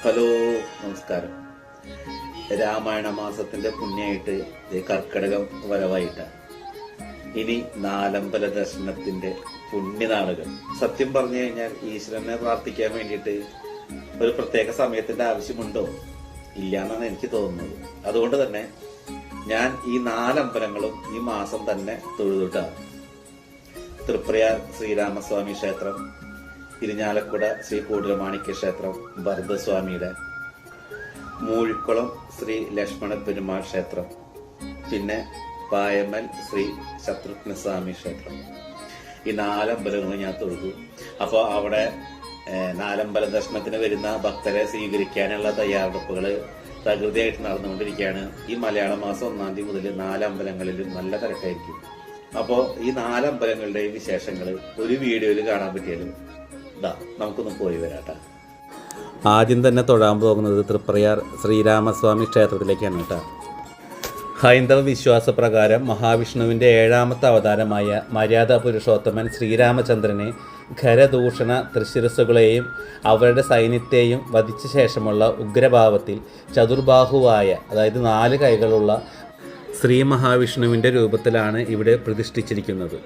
Hello, നമസ്കാരം. രാമായണ മാസത്തിന്റെ പുണ്യായിട്ട് കർക്കിടകം വരവായിട്ടാണ്. ഇനി നാലമ്പല ദർശനത്തിന്റെ പുണ്യനാളുകൾ. സത്യം പറഞ്ഞു കഴിഞ്ഞാൽ ഈശ്വരനെ പ്രാർത്ഥിക്കാൻ വേണ്ടിയിട്ട് ഒരു പ്രത്യേക സമയത്തിന്റെ ആവശ്യമുണ്ടോ? ഇല്ല എന്നാണ് എനിക്ക് തോന്നുന്നത്. അതുകൊണ്ട് തന്നെ ഞാൻ ഈ നാലമ്പലങ്ങളും ഈ മാസം തന്നെ തൊഴുതിട്ടാണ്. തൃപ്രയാർ ശ്രീരാമസ്വാമി ക്ഷേത്രം, ഇരിഞ്ഞാലക്കുട ശ്രീ കൂടൽമാണിക്യ ക്ഷേത്രം ഭരതസ്വാമിയുടെ, മൂഴിക്കുളം ശ്രീ ലക്ഷ്മണ പെരുമാൾ ക്ഷേത്രം, പിന്നെ പായമൽ ശ്രീ ശത്രുഘ്നസ്വാമി ക്ഷേത്രം. ഈ നാലമ്പലങ്ങളും ഞാൻ തൊഴുതു. അപ്പോൾ അവിടെ നാലമ്പല ദർശനത്തിന് വരുന്ന ഭക്തരെ സ്വീകരിക്കാനുള്ള തയ്യാറെടുപ്പുകൾ പ്രകൃതിയായിട്ട് നടന്നുകൊണ്ടിരിക്കുകയാണ്. ഈ മലയാള മാസം 1-ാം തീയതി മുതൽ നാലമ്പലങ്ങളിലും നല്ല തിരക്കായിരിക്കും. അപ്പോൾ ഈ നാലമ്പലങ്ങളുടെയും വിശേഷങ്ങൾ ഒരു വീഡിയോയിൽ കാണാൻ പറ്റിയാലും നമുക്കൊന്ന് പോയി വരാട്ടാ. ആദ്യം തന്നെ തൊഴാൻ പോകുന്നത് തൃപ്രയാർ ശ്രീരാമസ്വാമി ക്ഷേത്രത്തിലേക്കാണ് കേട്ടോ. ഹൈന്ദവ വിശ്വാസപ്രകാരം മഹാവിഷ്ണുവിൻ്റെ 7ാമത്തെ അവതാരമായ മര്യാദ പുരുഷോത്തമൻ ശ്രീരാമചന്ദ്രനെ ഖരദൂഷണ തൃശിരസ്സുകളെയും അവരുടെ സൈന്യത്തെയും വധിച്ച ശേഷമുള്ള ഉഗ്രഭാവത്തിൽ ചതുർബാഹുവായ, അതായത് 4 കൈകളുള്ള ശ്രീ മഹാവിഷ്ണുവിൻ്റെ രൂപത്തിലാണ് ഇവിടെ പ്രതിഷ്ഠിച്ചിരിക്കുന്നത്.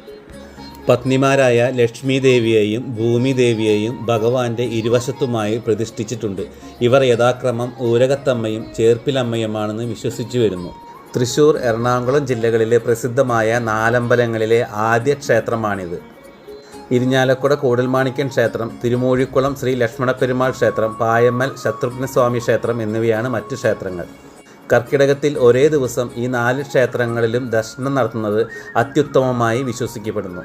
പത്നിമാരായ ലക്ഷ്മി ദേവിയെയും ഭൂമി ദേവിയെയും ഭഗവാന്റെ ഇരുവശത്തുമായി പ്രതിഷ്ഠിച്ചിട്ടുണ്ട്. ഇവർ യഥാക്രമം ഊരകത്തമ്മയും ചേർപ്പിലമ്മയുമാണെന്ന് വിശ്വസിച്ചു വരുന്നു. തൃശ്ശൂർ, എറണാകുളം ജില്ലകളിലെ പ്രസിദ്ധമായ നാലമ്പലങ്ങളിലെ ആദ്യ ക്ഷേത്രമാണിത്. ഇരിഞ്ഞാലക്കുട കൂടൽമാണിക്യൻ ക്ഷേത്രം, തിരുമൂഴിക്കുളം ശ്രീ ലക്ഷ്മണ പെരുമാൾ ക്ഷേത്രം, പായമ്മൽ ശത്രുഘ്നസ്വാമി ക്ഷേത്രം എന്നിവയാണ് മറ്റു ക്ഷേത്രങ്ങൾ. കർക്കിടകത്തിൽ ഒരേ ദിവസം ഈ 4 ക്ഷേത്രങ്ങളിലും ദർശനം നടത്തുന്നത് അത്യുത്തമമായി വിശ്വസിക്കപ്പെടുന്നു.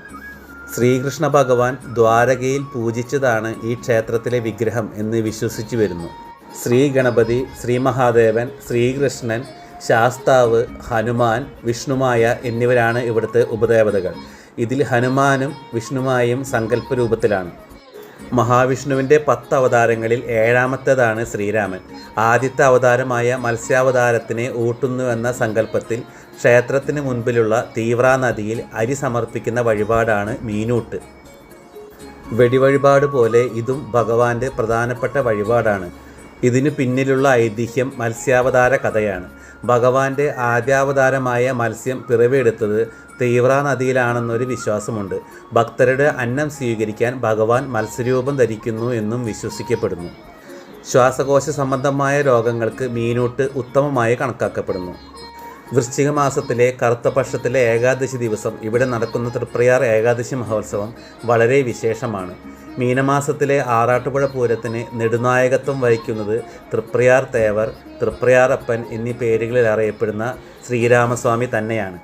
ശ്രീകൃഷ്ണ ഭഗവാൻ ദ്വാരകയിൽ പൂജിച്ചതാണ് ഈ ക്ഷേത്രത്തിലെ വിഗ്രഹം എന്ന് വിശ്വസിച്ചു വരുന്നു. ശ്രീ ഗണപതി, ശ്രീ മഹാദേവൻ, ശ്രീകൃഷ്ണൻ, ശാസ്താവ്, ഹനുമാൻ, വിഷ്ണുമായ എന്നിവരാണ് ഇവിടുത്തെ ഉപദേവതകൾ. ഇതിൽ ഹനുമാനും വിഷ്ണുമായും സങ്കല്പരൂപത്തിലാണ്. മഹാവിഷ്ണുവിൻ്റെ 10 അവതാരങ്ങളിൽ 7ാമത്തേതാണ് ശ്രീരാമൻ. ആദ്യത്തെ അവതാരമായ മത്സ്യാവതാരത്തിനെ ഊട്ടുന്നുവെന്ന സങ്കല്പത്തിൽ ക്ഷേത്രത്തിന് മുൻപിലുള്ള തീവ്ര നദിയിൽ അരി സമർപ്പിക്കുന്ന വഴിപാടാണ് മീനൂട്ട്. വെടിവഴിപാട് പോലെ ഇതും ഭഗവാന്റെ പ്രധാനപ്പെട്ട വഴിപാടാണ്. ഇതിനു പിന്നിലുള്ള ഐതിഹ്യം മത്സ്യാവതാര കഥയാണ്. ഭഗവാന്റെ ആദ്യാവതാരമായ മത്സ്യം പിറവിയെടുത്തത് തീവ്ര നദിയിലാണെന്നൊരു വിശ്വാസമുണ്ട്. ഭക്തരുടെ അന്നം സ്വീകരിക്കാൻ ഭഗവാൻ മത്സ്യരൂപം ധരിക്കുന്നു എന്നും വിശ്വസിക്കപ്പെടുന്നു. ശ്വാസകോശ സംബന്ധമായ രോഗങ്ങൾക്ക് മീനൂട്ട് ഉത്തമമായി കണക്കാക്കപ്പെടുന്നു. വൃശ്ചിക മാസത്തിലെ കറുത്ത പക്ഷത്തിലെ ഏകാദശി ദിവസം ഇവിടെ നടക്കുന്ന തൃപ്രയാർ ഏകാദശി മഹോത്സവം വളരെ വിശേഷമാണ്. മീനമാസത്തിലെ ആറാട്ടുപുഴ പൂരത്തിന് നെടുനായകത്വം വഹിക്കുന്നത് തൃപ്രയാർ തേവർ, തൃപ്രയാറപ്പൻ എന്നീ പേരുകളിൽ അറിയപ്പെടുന്ന ശ്രീരാമസ്വാമി തന്നെയാണ്.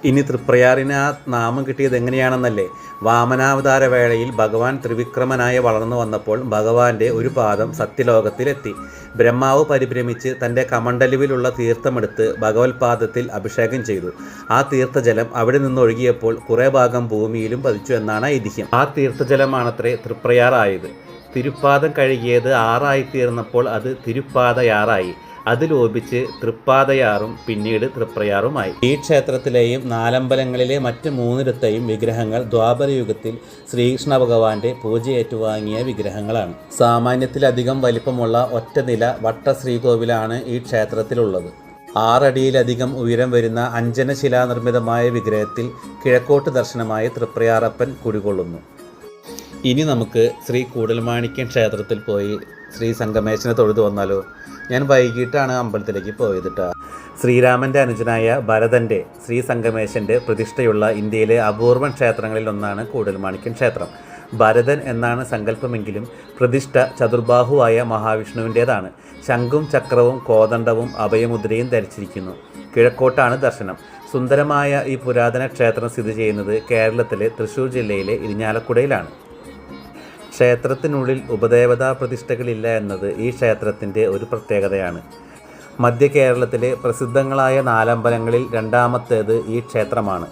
ഇനി തൃപ്രയാറിന് ആ നാമം കിട്ടിയത് എങ്ങനെയാണെന്നല്ലേ? വാമനാവതാര വേളയിൽ ഭഗവാൻ ത്രിവിക്രമനായി വളർന്നു വന്നപ്പോൾ ഭഗവാന്റെ ഒരു പാദം സത്യലോകത്തിലെത്തി. ബ്രഹ്മാവ് പരിഭ്രമിച്ച് തൻ്റെ കമണ്ഡലുവിലുള്ള തീർത്ഥമെടുത്ത് ഭഗവത്പാദത്തിൽ അഭിഷേകം ചെയ്തു. ആ തീർത്ഥജലം അവിടെ നിന്നൊഴുകിയപ്പോൾ കുറേ ഭാഗം ഭൂമിയിലും പതിച്ചു എന്നാണ് ഐതിഹ്യം. ആ തീർത്ഥജലമാണത്രേ തൃപ്രയാറായത്. തിരുപ്പാദം കഴുകിയത് 6 അത് തിരുപ്പാതയാറായി. അത് ലോപിച്ച് തൃപ്പാതയാറും പിന്നീട് തൃപ്രയാറുമായി. ഈ ക്ഷേത്രത്തിലെയും നാലമ്പലങ്ങളിലെ മറ്റ് 3 വിഗ്രഹങ്ങൾ ദ്വാപരയുഗത്തിൽ ശ്രീകൃഷ്ണ ഭഗവാന്റെ പൂജ ഏറ്റുവാങ്ങിയ വിഗ്രഹങ്ങളാണ്. സാമാന്യത്തിലധികം വലിപ്പമുള്ള ഒറ്റ നില വട്ട ശ്രീകോവിലാണ് ഈ ക്ഷേത്രത്തിലുള്ളത്. 6 അടിയിലധികം ഉയരം വരുന്ന അഞ്ജനശിലാനിർമ്മിതമായ വിഗ്രഹത്തിൽ കിഴക്കോട്ട് ദർശനമായി തൃപ്രയാറപ്പൻ കുടികൊള്ളുന്നു. ഇനി നമുക്ക് ശ്രീ കൂടൽമാണിക്യൻ ക്ഷേത്രത്തിൽ പോയി ശ്രീ സംഗമേശനെ തൊഴുതു വന്നാലോ? ഞാൻ വൈകിട്ടാണ് അമ്പലത്തിലേക്ക് പോയത് കേട്ടോ. ശ്രീരാമൻ്റെ അനുജനായ ഭരതൻ്റെ ശ്രീ സംഗമേശൻ്റെ പ്രതിഷ്ഠയുള്ള ഇന്ത്യയിലെ അപൂർവം ക്ഷേത്രങ്ങളിൽ ഒന്നാണ് കൂടൽമാണിക്യൻ ക്ഷേത്രം. ഭരതൻ എന്നാണ് സങ്കല്പമെങ്കിലും പ്രതിഷ്ഠ ചതുർബാഹുവായ മഹാവിഷ്ണുവിൻ്റേതാണ്. ശംഖും ചക്രവും കോദണ്ഡവും അഭയമുദ്രയും ധരിച്ചിരിക്കുന്നു. കിഴക്കോട്ടാണ് ദർശനം. സുന്ദരമായ ഈ പുരാതന ക്ഷേത്രം സ്ഥിതി ചെയ്യുന്നത് കേരളത്തിലെ തൃശ്ശൂർ ജില്ലയിലെ ഇരിഞ്ഞാലക്കുടയിലാണ്. ക്ഷേത്രത്തിനുള്ളിൽ ഉപദേവതാ പ്രതിഷ്ഠകളില്ല എന്നത് ഈ ക്ഷേത്രത്തിൻ്റെ ഒരു പ്രത്യേകതയാണ്. മധ്യ കേരളത്തിലെ പ്രസിദ്ധങ്ങളായ നാലമ്പലങ്ങളിൽ 2ാമത്തേത് ഈ ക്ഷേത്രമാണ്.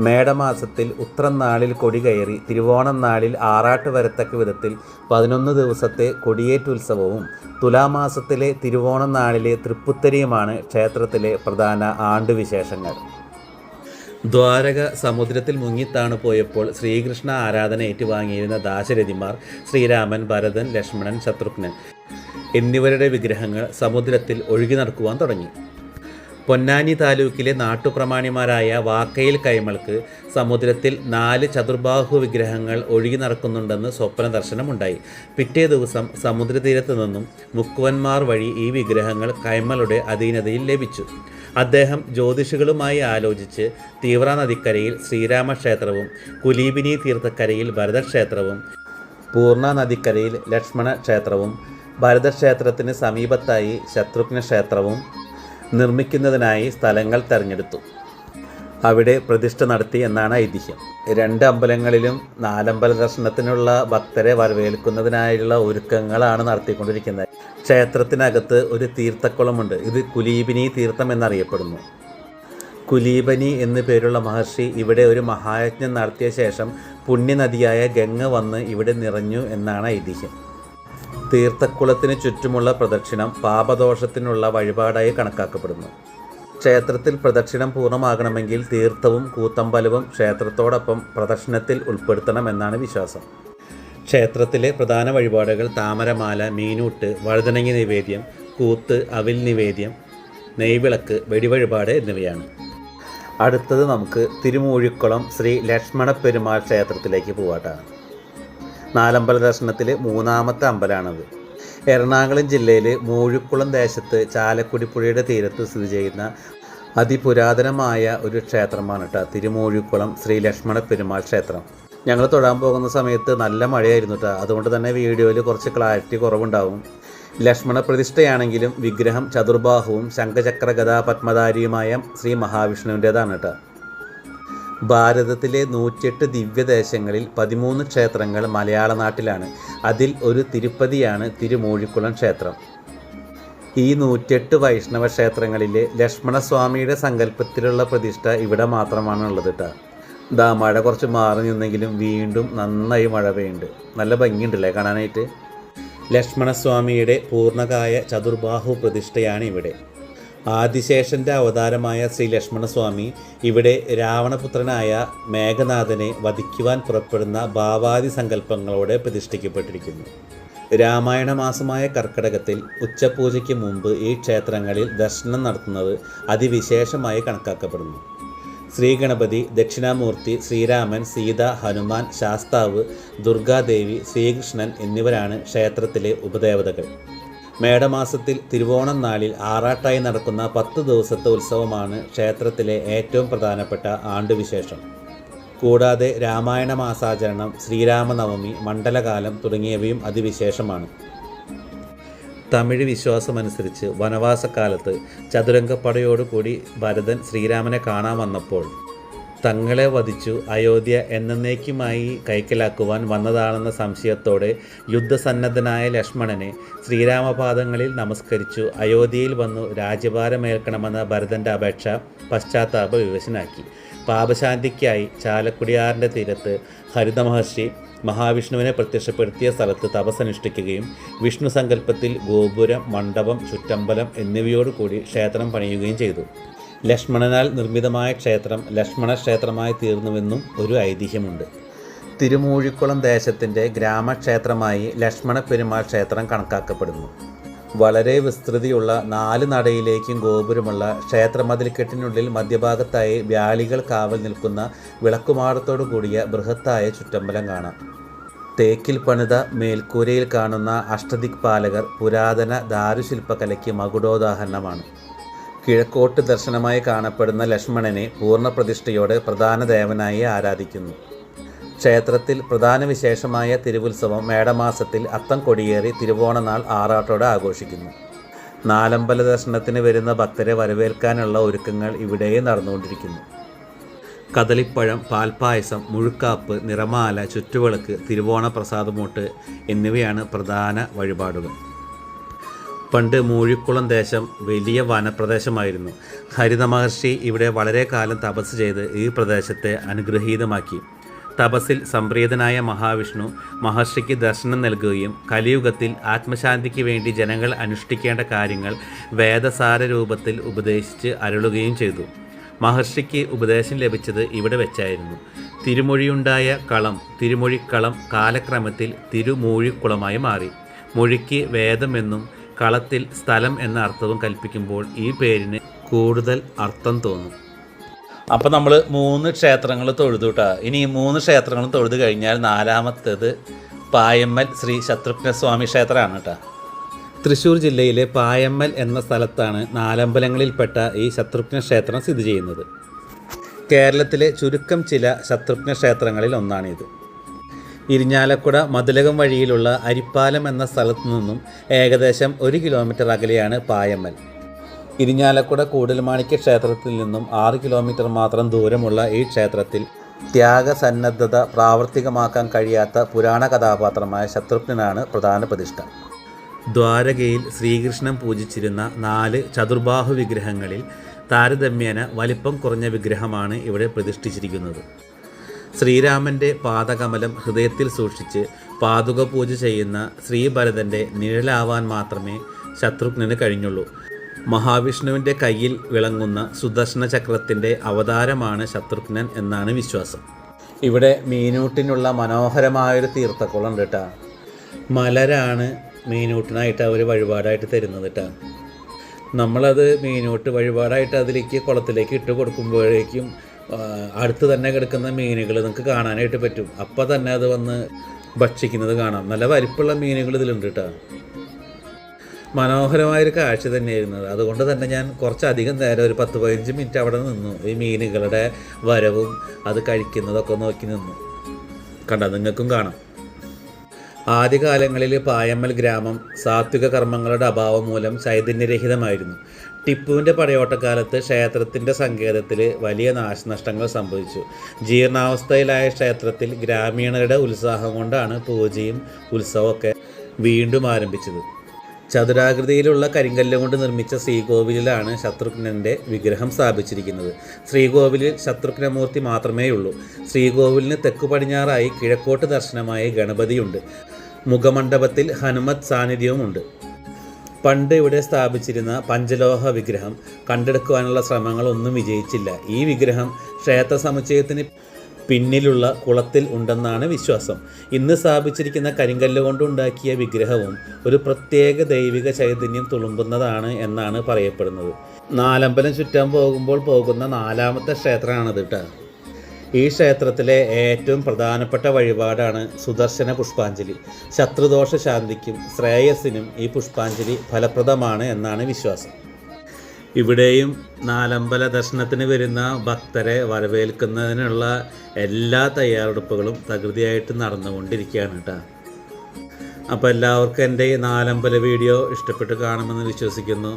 മേടമാസത്തിൽ ഉത്രം നാളിൽ കൊടി കയറി തിരുവോണം നാളിൽ ആറാട്ട് വരത്തക്ക വിധത്തിൽ 11 ദിവസത്തെ കൊടിയേറ്റുത്സവവും തുലാമാസത്തിലെ തിരുവോണം നാളിലെ തൃപ്പുത്തരിയുമാണ് ക്ഷേത്രത്തിലെ പ്രധാന ആണ്ടുവിശേഷങ്ങൾ. ദ്വാരക സമുദ്രത്തിൽ മുങ്ങിത്താണ് പോയപ്പോൾ ശ്രീകൃഷ്ണ ആരാധന ഏറ്റുവാങ്ങിയിരുന്ന ദാശരഥിമാർ ശ്രീരാമൻ, ഭരതൻ, ലക്ഷ്മണൻ, ശത്രുഘ്നൻ എന്നിവരുടെ വിഗ്രഹങ്ങൾ സമുദ്രത്തിൽ ഒഴുകി നടക്കുവാൻ തുടങ്ങി. പൊന്നാനി താലൂക്കിലെ നാട്ടുപ്രമാണിമാരായ വാക്കയിൽ കൈമൾക്ക് സമുദ്രത്തിൽ 4 ചതുർബാഹു വിഗ്രഹങ്ങൾ ഒഴുകി നടക്കുന്നുണ്ടെന്ന് സ്വപ്ന ദർശനമുണ്ടായി. പിറ്റേ ദിവസം സമുദ്രതീരത്ത് നിന്നും മുക്കുവന്മാർ വഴി ഈ വിഗ്രഹങ്ങൾ കൈമളുടെ അധീനതയിൽ ലഭിച്ചു. അദ്ദേഹം ജ്യോതിഷികളുമായി ആലോചിച്ച് തീവ്ര നദിക്കരയിൽ ശ്രീരാമക്ഷേത്രവും കുലീബിനി തീർത്ഥക്കരയിൽ ഭരതക്ഷേത്രവും പൂർണ്ണ നദിക്കരയിൽ ലക്ഷ്മണ ക്ഷേത്രവും ഭരതക്ഷേത്രത്തിന് സമീപത്തായി ശത്രുഘ്ന ക്ഷേത്രവും നിർമ്മിക്കുന്നതിനായി സ്ഥലങ്ങൾ തിരഞ്ഞെടുത്തു. അവിടെ പ്രതിഷ്ഠ നടത്തി എന്നാണ് ഐതിഹ്യം. 2 അമ്പലങ്ങളിലും 4 അമ്പല ദർശനത്തിനുള്ള ഭക്തരെ വരവേൽക്കുന്നതിനായുള്ള ഒരുക്കങ്ങളാണ് നടത്തിക്കൊണ്ടിരിക്കുന്നത്. ക്ഷേത്രത്തിനകത്ത് ഒരു തീർത്ഥക്കുളമുണ്ട്. ഇത് കുലീബിനി തീർത്ഥം എന്നറിയപ്പെടുന്നു. കുലീബനി എന്നു പേരുള്ള മഹർഷി ഇവിടെ ഒരു മഹായജ്ഞം നടത്തിയ ശേഷം പുണ്യനദിയായ ഗംഗ വന്ന് ഇവിടെ നിറഞ്ഞു എന്നാണ് ഐതിഹ്യം. തീർത്ഥക്കുളത്തിന് ചുറ്റുമുള്ള പ്രദക്ഷിണം പാപദോഷത്തിനുള്ള വഴിപാടായി കണക്കാക്കപ്പെടുന്നു. ക്ഷേത്രത്തിൽ പ്രദക്ഷിണം പൂർണ്ണമാകണമെങ്കിൽ തീർത്ഥവും കൂത്തമ്പലവും ക്ഷേത്രത്തോടൊപ്പം പ്രദക്ഷിണത്തിൽ ഉൾപ്പെടുത്തണമെന്നാണ് വിശ്വാസം. ക്ഷേത്രത്തിലെ പ്രധാന വഴിപാടുകൾ താമരമാല, മീനൂട്ട്, വഴുതനങ്ങി നിവേദ്യം, കൂത്ത്, അവിൽ നിവേദ്യം, നെയ്വിളക്ക്, വെടിവഴിപാട് എന്നിവയാണ്. അടുത്തത് നമുക്ക് തിരുമൂഴിക്കുളം ശ്രീ ലക്ഷ്മണ പെരുമാൾ ക്ഷേത്രത്തിലേക്ക് പോവാട്ടാണ്. 4 അമ്പല ദർശനത്തിൽ 3ാമത്തെ അമ്പലമാണത്. എറണാകുളം ജില്ലയിൽ മൂഴിക്കുളം ദേശത്ത് ചാലക്കുടി പുഴയുടെ തീരത്ത് സ്ഥിതി ചെയ്യുന്ന അതിപുരാതനമായ ഒരു ക്ഷേത്രമാണ് കേട്ടോ തിരുമൂഴിക്കുളം ശ്രീ ലക്ഷ്മണ പെരുമാൾ ക്ഷേത്രം. ഞങ്ങൾ തൊഴാൻ പോകുന്ന സമയത്ത് നല്ല മഴയായിരുന്നു കേട്ടോ. അതുകൊണ്ട് തന്നെ വീഡിയോയിൽ കുറച്ച് ക്ലാരിറ്റി കുറവുണ്ടാവും. ലക്ഷ്മണ പ്രതിഷ്ഠയാണെങ്കിലും വിഗ്രഹം ചതുർബാഹുവും ശംഖചക്ര ഗദാ പത്മധാരിയുമായ ശ്രീ മഹാവിഷ്ണുവിൻ്റേതാണ് കേട്ടോ. ഭാരതത്തിലെ 108 ദിവ്യദേശങ്ങളിൽ 13 ക്ഷേത്രങ്ങൾ മലയാള നാട്ടിലാണ്. അതിൽ ഒരു തിരുപ്പതിയാണ് തിരുമൂഴിക്കുളം ക്ഷേത്രം. ഈ 108 വൈഷ്ണവ ക്ഷേത്രങ്ങളിലെ ലക്ഷ്മണസ്വാമിയുടെ സങ്കല്പത്തിലുള്ള പ്രതിഷ്ഠ ഇവിടെ മാത്രമാണുള്ളത് കേട്ടോ. മഴ കുറച്ച് മാറി നിന്നെങ്കിലും വീണ്ടും നന്നായി മഴ പെയ്യുന്നുണ്ട്. നല്ല ഭംഗിയുണ്ടല്ലേ കാണാനായിട്ട്. ലക്ഷ്മണസ്വാമിയുടെ പൂർണ്ണകായ ചതുർബാഹു പ്രതിഷ്ഠയാണ് ഇവിടെ. ആദിശേഷൻ്റെ അവതാരമായ ശ്രീ ലക്ഷ്മണസ്വാമി ഇവിടെ രാവണപുത്രനായ മേഘനാഥനെ വധിക്കുവാൻ പുറപ്പെടുന്ന ഭാവാദി സങ്കല്പങ്ങളോടെ പ്രതിഷ്ഠിക്കപ്പെട്ടിരിക്കുന്നു. രാമായണ മാസമായ കർക്കിടകത്തിൽ ഉച്ചപൂജയ്ക്ക് മുമ്പ് ഈ ക്ഷേത്രങ്ങളിൽ ദർശനം നടത്തുന്നത് അതിവിശേഷമായി കണക്കാക്കപ്പെടുന്നു. ശ്രീഗണപതി, ദക്ഷിണാമൂർത്തി, ശ്രീരാമൻ, സീത, ഹനുമാൻ, ശാസ്താവ്, ദുർഗാദേവി, ശ്രീകൃഷ്ണൻ എന്നിവരാണ് ക്ഷേത്രത്തിലെ ഉപദേവതകൾ. മേടമാസത്തിൽ തിരുവോണം നാളിൽ ആറാട്ടായി നടക്കുന്ന 10 ദിവസത്തെ ഉത്സവമാണ് ക്ഷേത്രത്തിലെ ഏറ്റവും പ്രധാനപ്പെട്ട ആണ്ടുവിശേഷം. കൂടാതെ രാമായണ മാസാചരണം, ശ്രീരാമനവമി, മണ്ഡലകാലം തുടങ്ങിയവയും അതിവിശേഷമാണ്. തമിഴ് വിശ്വാസമനുസരിച്ച് വനവാസക്കാലത്ത് ചതുരംഗപ്പടയോടുകൂടി ഭരതൻ ശ്രീരാമനെ കാണാൻ വന്നപ്പോൾ തങ്ങളെ വധിച്ചു അയോധ്യ എന്നേക്കുമായി കൈക്കലാക്കുവാൻ വന്നതാണെന്ന സംശയത്തോടെ യുദ്ധസന്നദ്ധനായ ലക്ഷ്മണനെ ശ്രീരാമപാദങ്ങളിൽ നമസ്കരിച്ചു അയോധ്യയിൽ വന്നു രാജ്യഭാരമേൽക്കണമെന്ന ഭരതൻ്റെ അപേക്ഷ പശ്ചാത്താപ വിവശനാക്കി. പാപശാന്തിക്കായി ചാലക്കുടിയാറിൻ്റെ തീരത്ത് ഹരിത മഹർഷി മഹാവിഷ്ണുവിനെ പ്രത്യക്ഷപ്പെടുത്തിയ സ്ഥലത്ത് തപസ്സനുഷ്ഠിക്കുകയും വിഷ്ണു സങ്കല്പത്തിൽ ഗോപുരം, മണ്ഡപം, ചുറ്റമ്പലം എന്നിവയോടുകൂടി ക്ഷേത്രം പണിയുകയും ചെയ്തു. ലക്ഷ്മണനാൽ നിർമ്മിതമായ ക്ഷേത്രം ലക്ഷ്മണ ക്ഷേത്രമായി തീർന്നുവെന്നും ഒരു ഐതിഹ്യമുണ്ട്. തിരുമൂഴിക്കുളം ദേശത്തിൻ്റെ ഗ്രാമക്ഷേത്രമായി ലക്ഷ്മണ പെരുമാൾ ക്ഷേത്രം കണക്കാക്കപ്പെടുന്നു. വളരെ വിസ്തൃതിയുള്ള 4 നടയിലേക്കും ഗോപുരമുള്ള ക്ഷേത്രമതിൽക്കെട്ടിനുള്ളിൽ മധ്യഭാഗത്തായി വ്യാളികൾ കാവൽ നിൽക്കുന്ന വിളക്കുമാടത്തോടു കൂടിയ ബൃഹത്തായ ചുറ്റമ്പലം കാണാം. തേക്കിൽ പണിത മേൽക്കൂരയിൽ കാണുന്ന അഷ്ടദിക്പാലകർ പുരാതന ദാരുശില്പകലയ്ക്ക് മകുടോദാഹരണമാണ്. കിഴക്കോട്ട് ദർശനമായി കാണപ്പെടുന്ന ലക്ഷ്മണനെ പൂർണ്ണ പ്രതിഷ്ഠയോടെ പ്രധാന ദേവനായി ആരാധിക്കുന്നു. ക്ഷേത്രത്തിൽ പ്രധാന വിശേഷമായ തിരുവുത്സവം മേടമാസത്തിൽ അത്തം കൊടിയേറി തിരുവോണനാൾ ആറാട്ടോടെ ആഘോഷിക്കുന്നു. 4 അമ്പല ദർശനത്തിന് വരുന്ന ഭക്തരെ വരവേൽക്കാനുള്ള ഒരുക്കങ്ങൾ ഇവിടെയും നടന്നുകൊണ്ടിരിക്കുന്നു. കദളിപ്പഴം, പാൽപ്പായസം, മുഴുക്കാപ്പ്, നിറമാല, ചുറ്റുവിളക്ക്, തിരുവോണ പ്രസാദമൂട്ട് എന്നിവയാണ് പ്രധാന വഴിപാടുകൾ. പണ്ട് മൂഴിക്കുളം ദേശം വലിയ വനപ്രദേശമായിരുന്നു. ഹരിത മഹർഷി ഇവിടെ വളരെ കാലം തപസ് ചെയ്ത് ഈ പ്രദേശത്തെ അനുഗ്രഹീതമാക്കി. തപസ്സിൽ സംപ്രീതനായ മഹാവിഷ്ണു മഹർഷിക്ക് ദർശനം നൽകുകയും കലിയുഗത്തിൽ ആത്മശാന്തിക്ക് വേണ്ടി ജനങ്ങൾ അനുഷ്ഠിക്കേണ്ട കാര്യങ്ങൾ വേദസാര രൂപത്തിൽ ഉപദേശിച്ച് അരുളുകയും ചെയ്തു. മഹർഷിക്ക് ഉപദേശം ലഭിച്ചത് ഇവിടെ വെച്ചായിരുന്നു. തിരുമൊഴിയുണ്ടായ കളം തിരുമൊഴിക്കളം കാലക്രമത്തിൽ തിരുമൂഴിക്കുളമായി മാറി. മൊഴിക്ക് വേദമെന്നും കളത്തിൽ സ്ഥലം എന്ന അർത്ഥവും കൽപ്പിക്കുമ്പോൾ ഈ പേരിന് കൂടുതൽ അർത്ഥം തോന്നും. അപ്പോൾ നമ്മൾ 3 ക്ഷേത്രങ്ങൾ തൊഴുതു കേട്ടോ. ഇനി ഈ 3 ക്ഷേത്രങ്ങളും തൊഴുതു കഴിഞ്ഞാൽ 4-മത്തേത് പായമ്മൽ ശ്രീ ശത്രുഘ്നസ്വാമി ക്ഷേത്രമാണ് കേട്ടോ. തൃശ്ശൂർ ജില്ലയിലെ പായമ്മൽ എന്ന സ്ഥലത്താണ് 4 അമ്പലങ്ങളിൽപ്പെട്ട ഈ ശത്രുഘ്ന ക്ഷേത്രം സ്ഥിതി ചെയ്യുന്നത്. കേരളത്തിലെ ചുരുക്കം ചില ശത്രുഘ്ന ക്ഷേത്രങ്ങളിൽ ഒന്നാണിത്. ഇരിഞ്ഞാലക്കുട മതിലകം വഴിയിലുള്ള അരിപ്പാലം എന്ന സ്ഥലത്തു നിന്നും ഏകദേശം 1 കിലോമീറ്റർ അകലെയാണ് പായമ്മൽ. ഇരിഞ്ഞാലക്കുട കൂടൽമാണിക്യ ക്ഷേത്രത്തിൽ നിന്നും 6 കിലോമീറ്റർ മാത്രം ദൂരമുള്ള ഈ ക്ഷേത്രത്തിൽ ത്യാഗസന്നദ്ധത പ്രാവർത്തികമാക്കാൻ കഴിയാത്ത പുരാണ കഥാപാത്രമായ ശത്രുഘ്നനാണ് പ്രധാന പ്രതിഷ്ഠ. ദ്വാരകയിൽ ശ്രീകൃഷ്ണൻ പൂജിച്ചിരുന്ന 4 ചതുർബാഹു വിഗ്രഹങ്ങളിൽ താരതമ്യേന വലിപ്പം കുറഞ്ഞ വിഗ്രഹമാണ് ഇവിടെ പ്രതിഷ്ഠിച്ചിരിക്കുന്നത്. ശ്രീരാമൻ്റെ പാദകമലം ഹൃദയത്തിൽ സൂക്ഷിച്ച് പാതുക പൂജ ചെയ്യുന്ന ശ്രീഭരതൻ്റെ നിഴലാവാൻ മാത്രമേ ശത്രുഘ്നന് കഴിഞ്ഞുള്ളൂ. മഹാവിഷ്ണുവിൻ്റെ കയ്യിൽ വിളങ്ങുന്ന സുദർശന ചക്രത്തിൻ്റെ അവതാരമാണ് ശത്രുഘ്നൻ എന്നാണ് വിശ്വാസം. ഇവിടെ മീനൂട്ടിനുള്ള മനോഹരമായൊരു തീർത്ഥക്കുളം ഉണ്ട് കേട്ടോ. മലരാണ് മീനൂട്ടിനായിട്ട് അവർ വഴിപാടായിട്ട് തരുന്നത് കേട്ടോ. നമ്മളത് മീനൂട്ട് വഴിപാടായിട്ട് അതിലേക്ക് കുളത്തിലേക്ക് ഇട്ട് കൊടുക്കുമ്പോഴേക്കും അടുത്ത് തന്നെ കിടക്കുന്ന മീനുകൾ നിങ്ങൾക്ക് കാണാനായിട്ട് പറ്റും. അപ്പം തന്നെ അത് വന്ന് ഭക്ഷിക്കുന്നത് കാണാം. നല്ല വലിപ്പമുള്ള മീനുകൾ ഇതിലുണ്ട് കേട്ടോ. മനോഹരമായൊരു കാഴ്ച തന്നെയായിരുന്നത്. അതുകൊണ്ട് തന്നെ ഞാൻ കുറച്ചധികം നേരം ഒരു 10-15 മിനിറ്റ് അവിടെ നിന്നു. ഈ മീനുകളുടെ വരവും അത് കഴിക്കുന്നതൊക്കെ നോക്കി നിന്നു. കണ്ട നിങ്ങൾക്കും കാണാം. ആദ്യകാലങ്ങളിൽ പായമ്മൽ ഗ്രാമം സാത്വിക കർമ്മങ്ങളുടെ അഭാവം മൂലം ചൈതന്യരഹിതമായിരുന്നു. ടിപ്പുവിൻ്റെ പടയോട്ടക്കാലത്ത് ക്ഷേത്രത്തിൻ്റെ സങ്കേതത്തിൽ വലിയ നാശനഷ്ടങ്ങൾ സംഭവിച്ചു. ജീർണാവസ്ഥയിലായ ക്ഷേത്രത്തിൽ ഗ്രാമീണരുടെ ഉത്സാഹം കൊണ്ടാണ് പൂജയും ഉത്സവമൊക്കെ വീണ്ടും ആരംഭിച്ചത്. ചതുരാകൃതിയിലുള്ള കരിങ്കല്ല് കൊണ്ട് നിർമ്മിച്ച ശ്രീകോവിലിലാണ് ശത്രുഘ്നൻ്റെ വിഗ്രഹം സ്ഥാപിച്ചിരിക്കുന്നത്. ശ്രീകോവിലിൽ ശത്രുഘ്നമൂർത്തി മാത്രമേയുള്ളൂ. ശ്രീകോവിലിന് തെക്കു പടിഞ്ഞാറായി കിഴക്കോട്ട് ദർശനമായി ഗണപതിയുണ്ട്. മുഖമണ്ഡപത്തിൽ ഹനുമത് സാന്നിധ്യവുമുണ്ട്. പണ്ട് ഇവിടെ സ്ഥാപിച്ചിരുന്ന പഞ്ചലോഹ വിഗ്രഹം കണ്ടെടുക്കുവാനുള്ള ശ്രമങ്ങളൊന്നും വിജയിച്ചില്ല. ഈ വിഗ്രഹം ക്ഷേത്ര സമുച്ചയത്തിന് പിന്നിലുള്ള കുളത്തിൽ ഉണ്ടെന്നാണ് വിശ്വാസം. ഇന്ന് സ്ഥാപിച്ചിരിക്കുന്ന കരിങ്കല്ല് കൊണ്ടുണ്ടാക്കിയ വിഗ്രഹവും ഒരു പ്രത്യേക ദൈവിക ചൈതന്യം തുളുമ്പുന്നതാണ് എന്നാണ് പറയപ്പെടുന്നത്. 4 അമ്പലം ചുറ്റാൻ പോകുമ്പോൾ പോകുന്ന 4-മത്തെ ക്ഷേത്രമാണിത് കേട്ടോ. ഈ ക്ഷേത്രത്തിലെ ഏറ്റവും പ്രധാനപ്പെട്ട വഴിപാടാണ് സുദർശന പുഷ്പാഞ്ജലി. ശത്രുദോഷ ശാന്തിക്കും ശ്രേയസ്സിനും ഈ പുഷ്പാഞ്ജലി ഫലപ്രദമാണ് എന്നാണ് വിശ്വാസം. ഇവിടെയും 4 അമ്പല ദർശനത്തിന് വരുന്ന ഭക്തരെ വരവേൽക്കുന്നതിനുള്ള എല്ലാ തയ്യാറെടുപ്പുകളും തകൃതിയായിട്ട് നടന്നുകൊണ്ടിരിക്കുകയാണ് കേട്ടോ. അപ്പോൾ എല്ലാവർക്കും എൻ്റെ ഈ 4 അമ്പല വീഡിയോ ഇഷ്ടപ്പെട്ട് കാണുമെന്ന് വിശ്വസിക്കുന്നു.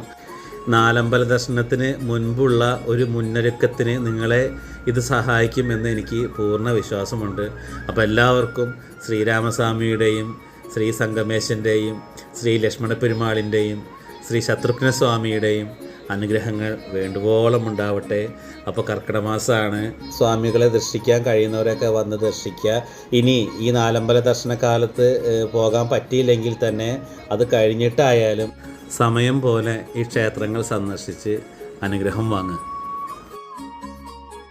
4 അമ്പല ദർശനത്തിന് മുൻപുള്ള ഒരു മുന്നൊരുക്കത്തിന് നിങ്ങളെ ഇത് സഹായിക്കുമെന്ന് എനിക്ക് പൂർണ്ണ വിശ്വാസമുണ്ട്. അപ്പോൾ എല്ലാവർക്കും ശ്രീരാമസ്വാമിയുടെയും ശ്രീ സംഗമേശൻ്റെയും ശ്രീ ലക്ഷ്മണ പെരുമാളിൻ്റെയും ശ്രീ ശത്രുഘ്നസ്വാമിയുടെയും അനുഗ്രഹങ്ങൾ വേണ്ടുവോളം ഉണ്ടാവട്ടെ. അപ്പോൾ കർക്കിടക മാസമാണ്. സ്വാമികളെ ദർശിക്കാൻ കഴിയുന്നവരൊക്കെ വന്ന് ദർശിക്കുക. ഇനി ഈ 4 അമ്പല ദർശനകാലത്ത് പോകാൻ പറ്റിയില്ലെങ്കിൽ തന്നെ അത് കഴിഞ്ഞിട്ടായാലും സമയം പോലെ ഈ ക്ഷേത്രങ്ങൾ സന്ദർശിച്ച് അനുഗ്രഹം വാങ്ങുക.